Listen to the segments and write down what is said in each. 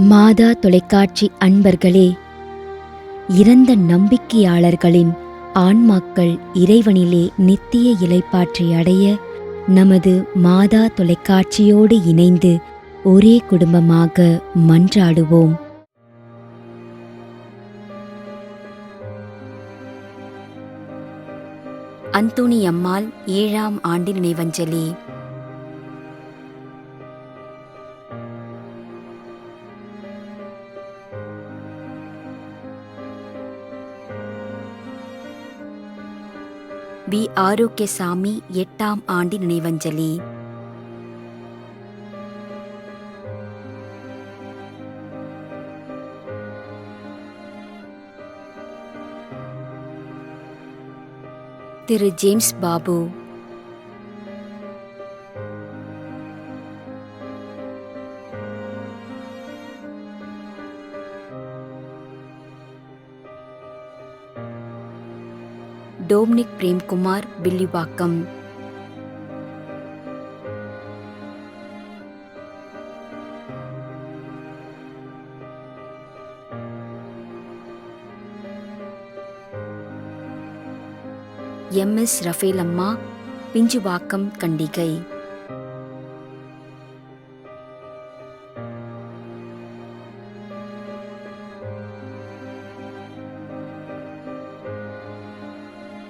மாதா தொலைக்காட்சி அன்பர்களே, இறந்த நம்பிக்கையாளர்களின் ஆன்மாக்கள் இறைவனிலே நித்திய இளைப்பாற்றி அடைய நமது மாதா தொலைக்காட்சியோடு இணைந்து ஒரே குடும்பமாக மன்றாடுவோம். அந்தோணியம்மாள் 7ஆம் ஆண்டு நினைவஞ்சலி. வி. ஆரோக்கியசாமி 8ஆம் ஆண்டு நினைவஞ்சலி. Thiru James Babu. Dominic Premkumar, Villivakkam. MS. Rafelamma, Pinjuvakkam, Kandigai.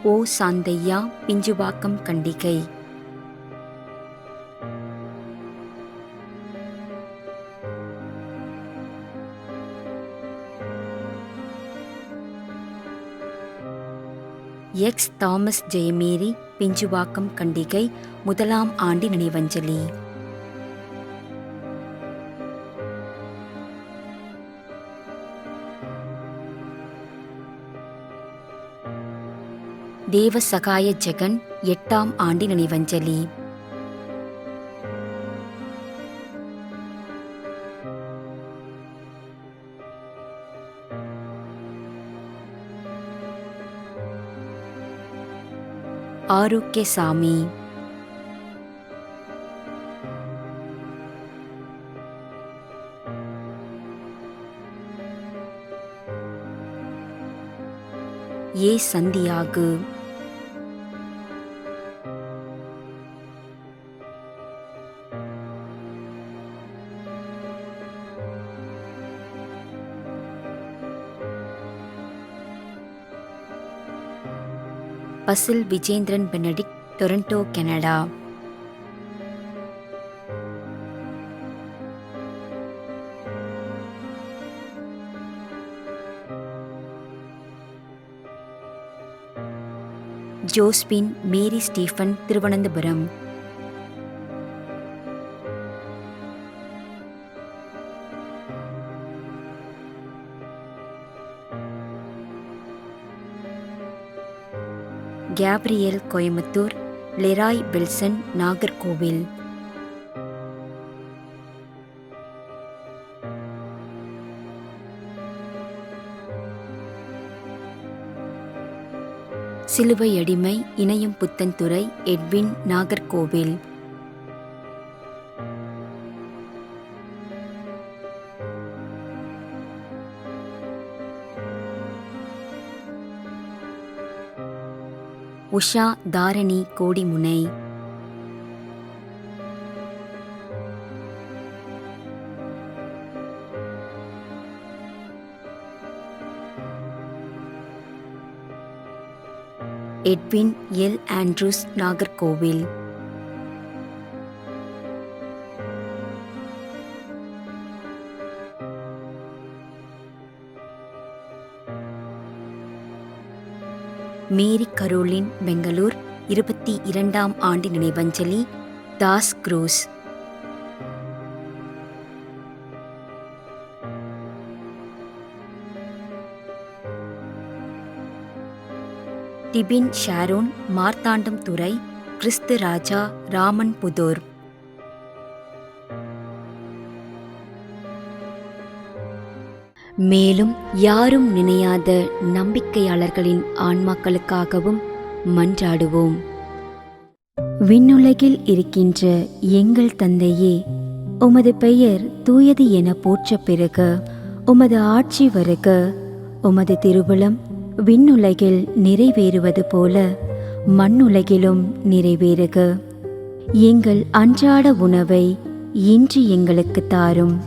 O. Santhaiah, Pinjuvakkam, Kandigai. X. Thomas Jeyamary, Pinjuvakkam, Kandigai, 1ஆம் ஆண்டு நினைவஞ்சலி. தேவசகாய ஜெகன், 8ஆம் ஆண்டு நினைவஞ்சலி. Arokkiyasamy. A. Santhiyagu. Basil Vijendran Benedict, Toronto, Canada. Josephine Mary Stephen, Thiruvananthapuram. Gabriel, Coimbatore. Leroy Belson, Nagercoil. Siluvai Adimai, Inayam Puthenthurai, Edwin, Nagercoil. Usha Dharani, Kodimunai. Edwin L. Andrews, Nagercoil. Mary Caroline, Bangalore, 22ஆம் ஆண்டு நினைவஞ்சலி. தாஸ் குரூஸ். டிபின் ஷாரோன், மார்த்தாண்டம் துறை, கிறிஸ்து ராஜா, ராமன் புதூர். மேலும் யாரும் நினையாத நம்பிக்கையாளர்களின் ஆன்மாக்களுக்காகவும் மன்றாடுவோம். விண்ணுலகில் இருக்கின்ற எங்கள் தந்தையே, உமது பெயர் தூயது என போற்ற பெறுக. உமது ஆட்சி வருக. உமது திருவுளம் விண்ணுலகில் நிறைவேறுவது போல மண்ணுலகிலும் நிறைவேறுக. எங்கள் அன்றாட உணவை இன்று எங்களுக்கு தாரும்.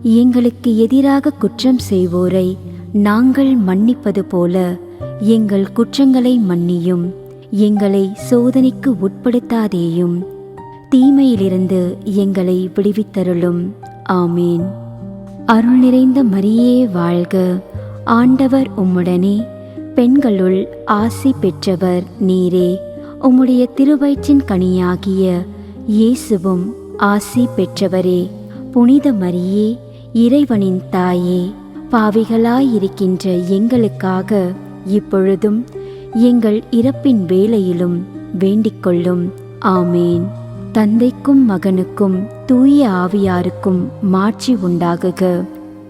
எங்களுக்கு எதிராக குற்றம் செய்வோரை நாங்கள் மன்னிப்பது போல எங்கள் குற்றங்களை மன்னியும். எங்களை சோதனைக்கு உட்படுத்தாதேயும், தீமையிலிருந்து எங்களை விடுவித்தருளும். ஆமீன். அருள் நிறைந்த மரியே வாழ்க. ஆண்டவர் உம்முடனே, பெண்களுள் ஆசி பெற்றவர் நீரே. உம்முடைய திருவயிற்றின் கனியாகிய இயேசுவும் ஆசி பெற்றவரே. புனித மரியே, இறைவனின் தாயே, பாவிகளாயிருக்கின்ற எங்களுக்காக இப்பொழுதும் எங்கள் இறப்பின் வேளையிலும் வேண்டிக்கொள்ளும். ஆமேன். தந்தைக்கும் மகனுக்கும் தூய ஆவியாருக்கும் மாட்சி உண்டாகுக.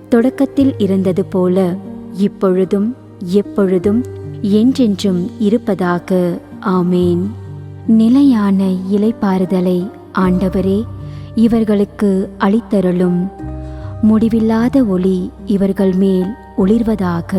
தொடக்கத்தில் இருந்தது போல இப்பொழுதும் எப்பொழுதும் என்றென்றும் இருப்பதாக. ஆமேன். நிலையான இளைப்பாறுதலை ஆண்டவரே இவர்களுக்கு அளித்தருளும். முடிவில்லாத ஒளி இவர்கள் மேல் ஒளிர்வதாக.